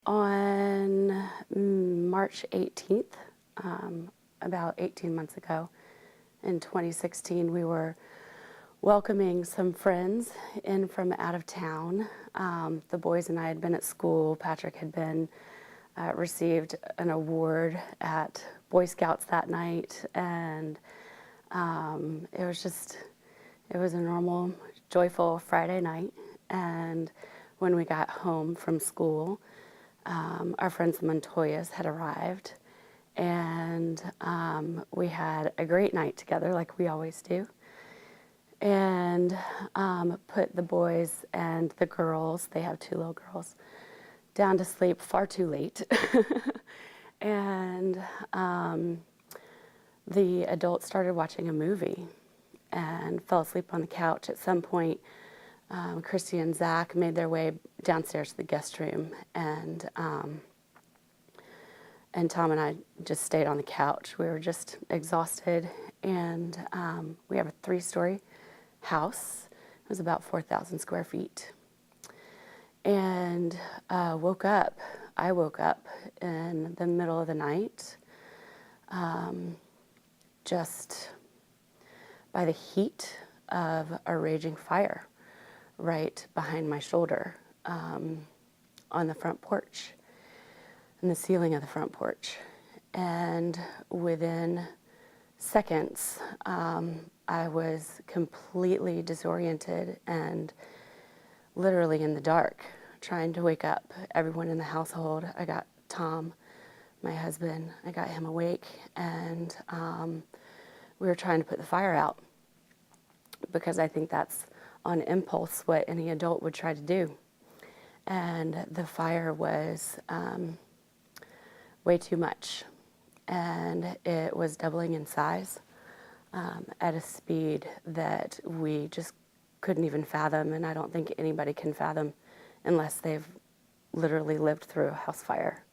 On March 18th, about 18 months ago, in 2016, we were welcoming some friends in from out of town. The boys and I had been at school. Patrick had been received an award at Boy Scouts that night, and it was a normal, joyful Friday night. And when we got home from school, our friends the Montoyas had arrived, and we had a great night together, like we always do, and put the boys and the girls, they have 2 little girls, down to sleep far too late. And the adults started watching a movie and fell asleep on the couch. At some point, Christy and Zach made their way downstairs to the guest room, and Tom and I just stayed on the couch. We were just exhausted, and we have a 3-story house. It was about 4,000 square feet. And I woke up in the middle of the night, just by the heat of a raging fire right behind my shoulder, on the front porch, in the ceiling of the front porch. And within seconds, I was completely disoriented and literally in the dark, trying to wake up everyone in the household. I got Tom, my husband, I got him awake, and we were trying to put the fire out, because I think that's on impulse what any adult would try to do. And the fire was way too much, and it was doubling in size at a speed that we just couldn't even fathom, and I don't think anybody can fathom unless they've literally lived through a house fire.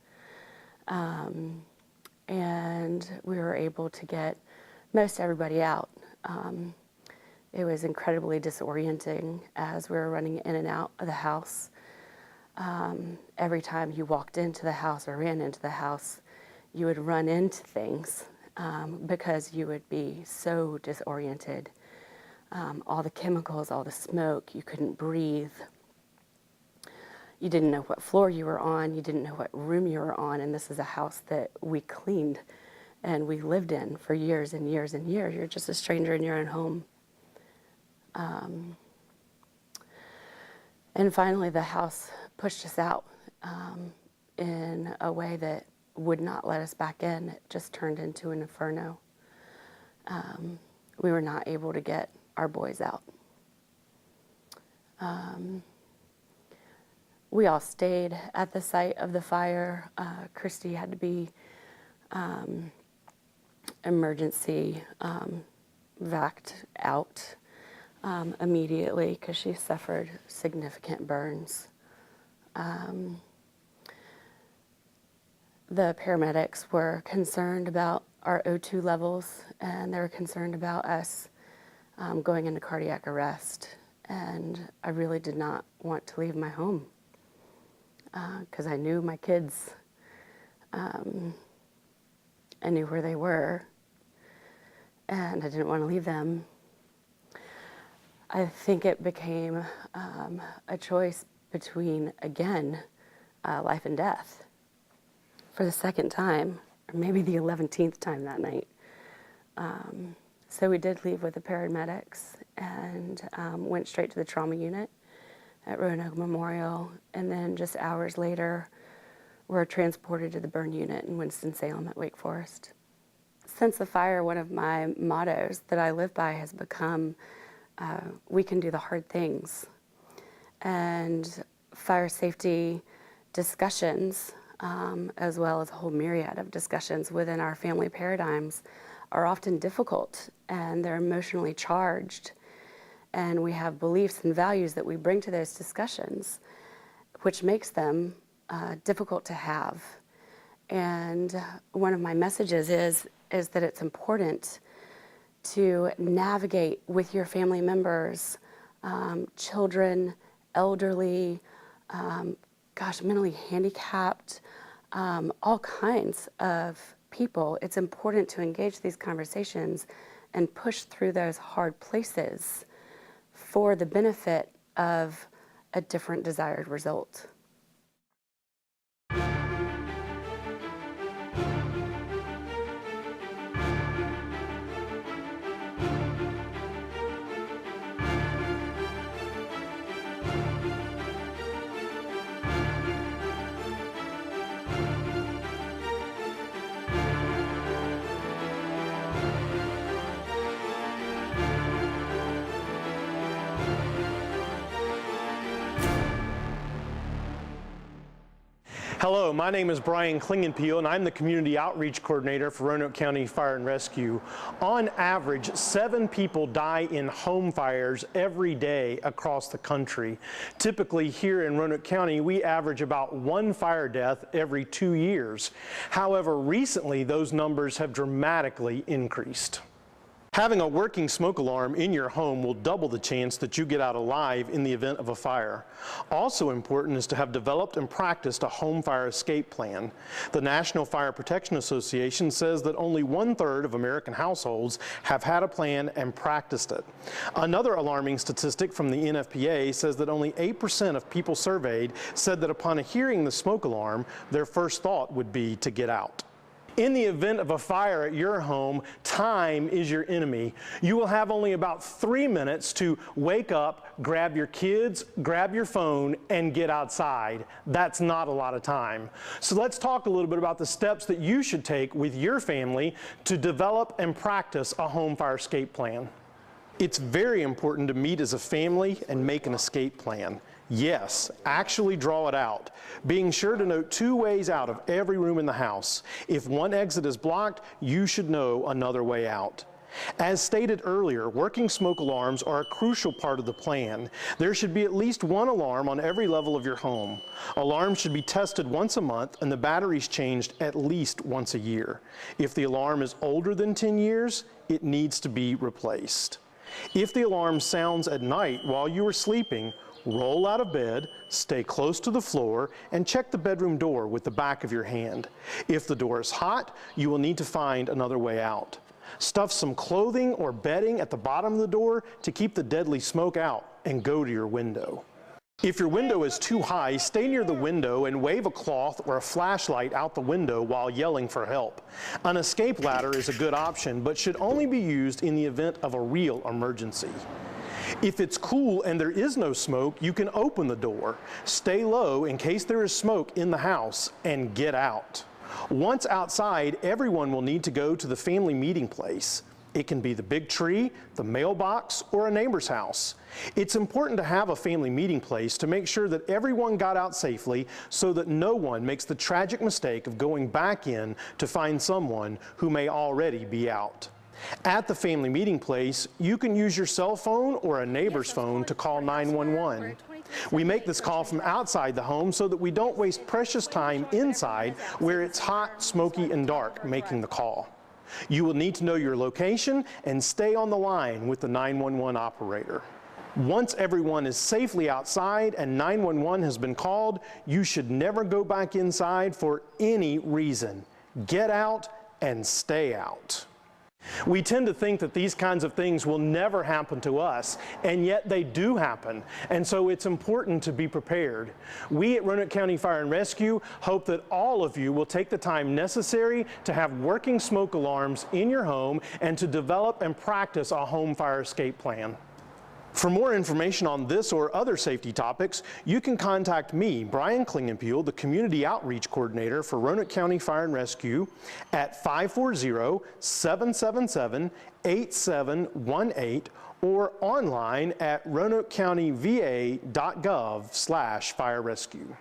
And we were able to get most everybody out. It was incredibly disorienting as we were running in and out of the house. Every time you walked into the house or ran into the house, you would run into things because you would be so disoriented. All the chemicals, all the smoke, you couldn't breathe. You didn't know what floor you were on, you didn't know what room you were on, and this is a house that we cleaned and we lived in for years and years and years. You're just a stranger in your own home. And finally the house pushed us out in a way that would not let us back in. It just turned into an inferno. We were not able to get our boys out. We all stayed at the site of the fire. Christy had to be emergency vac'd out immediately because she suffered significant burns. The paramedics were concerned about our O2 levels, and they were concerned about us going into cardiac arrest. And I really did not want to leave my home because I knew my kids. I knew where they were, and I didn't want to leave them. I think it became a choice between, again, life and death for the second time, or maybe the 11th time that night. So we did leave with the paramedics and went straight to the trauma unit at Roanoke Memorial, and then just hours later, were transported to the burn unit in Winston-Salem at Wake Forest. Since the fire, one of my mottos that I live by has become, we can do the hard things. And fire safety discussions, as well as a whole myriad of discussions within our family paradigms, are often difficult, and they're emotionally charged. And we have beliefs and values that we bring to those discussions, which makes them difficult to have. And one of my messages is that it's important to navigate with your family members, children, elderly, gosh, mentally handicapped, all kinds of people. It's important to engage these conversations and push through those hard places for the benefit of a different desired result. Hello, my name is Brian Klingenpeel, and I'm the Community Outreach Coordinator for Roanoke County Fire and Rescue. On average, 7 people die in home fires every day across the country. Typically here in Roanoke County, we average about 1 fire death every 2 years. However, recently those numbers have dramatically increased. Having a working smoke alarm in your home will double the chance that you get out alive in the event of a fire. Also important is to have developed and practiced a home fire escape plan. The National Fire Protection Association says that only 1/3 of American households have had a plan and practiced it. Another alarming statistic from the NFPA says that only 8% of people surveyed said that upon hearing the smoke alarm, their first thought would be to get out. In the event of a fire at your home, time is your enemy. You will have only about 3 minutes to wake up, grab your kids, grab your phone, and get outside. That's not a lot of time. So let's talk a little bit about the steps that you should take with your family to develop and practice a home fire escape plan. It's very important to meet as a family and make an escape plan. Yes, actually draw it out. Being sure to note 2 ways out of every room in the house. If one exit is blocked, you should know another way out. As stated earlier, working smoke alarms are a crucial part of the plan. There should be at least 1 alarm on every level of your home. Alarms should be tested once a month and the batteries changed at least once a year. If the alarm is older than 10 years, it needs to be replaced. If the alarm sounds at night while you are sleeping, roll out of bed, stay close to the floor, and check the bedroom door with the back of your hand. If the door is hot, you will need to find another way out. Stuff some clothing or bedding at the bottom of the door to keep the deadly smoke out, and go to your window. If your window is too high, stay near the window and wave a cloth or a flashlight out the window while yelling for help. An escape ladder is a good option, but should only be used in the event of a real emergency. If it's cool and there is no smoke, you can open the door. Stay low in case there is smoke in the house, and get out. Once outside, everyone will need to go to the family meeting place. It can be the big tree, the mailbox, or a neighbor's house. It's important to have a family meeting place to make sure that everyone got out safely so that no one makes the tragic mistake of going back in to find someone who may already be out. At the family meeting place, you can use your cell phone or a neighbor's phone to call 911. We make this call from outside the home so that we don't waste precious time inside where it's hot, smoky, and dark making the call. You will need to know your location and stay on the line with the 911 operator. Once everyone is safely outside and 911 has been called, you should never go back inside for any reason. Get out and stay out. We tend to think that these kinds of things will never happen to us, and yet they do happen, and so it's important to be prepared. We at Roanoke County Fire and Rescue hope that all of you will take the time necessary to have working smoke alarms in your home and to develop and practice a home fire escape plan. For more information on this or other safety topics, you can contact me, Brian Klingenpeel, the Community Outreach Coordinator for Roanoke County Fire and Rescue, at 540-777-8718 or online at roanokecountyva.gov/firerescue.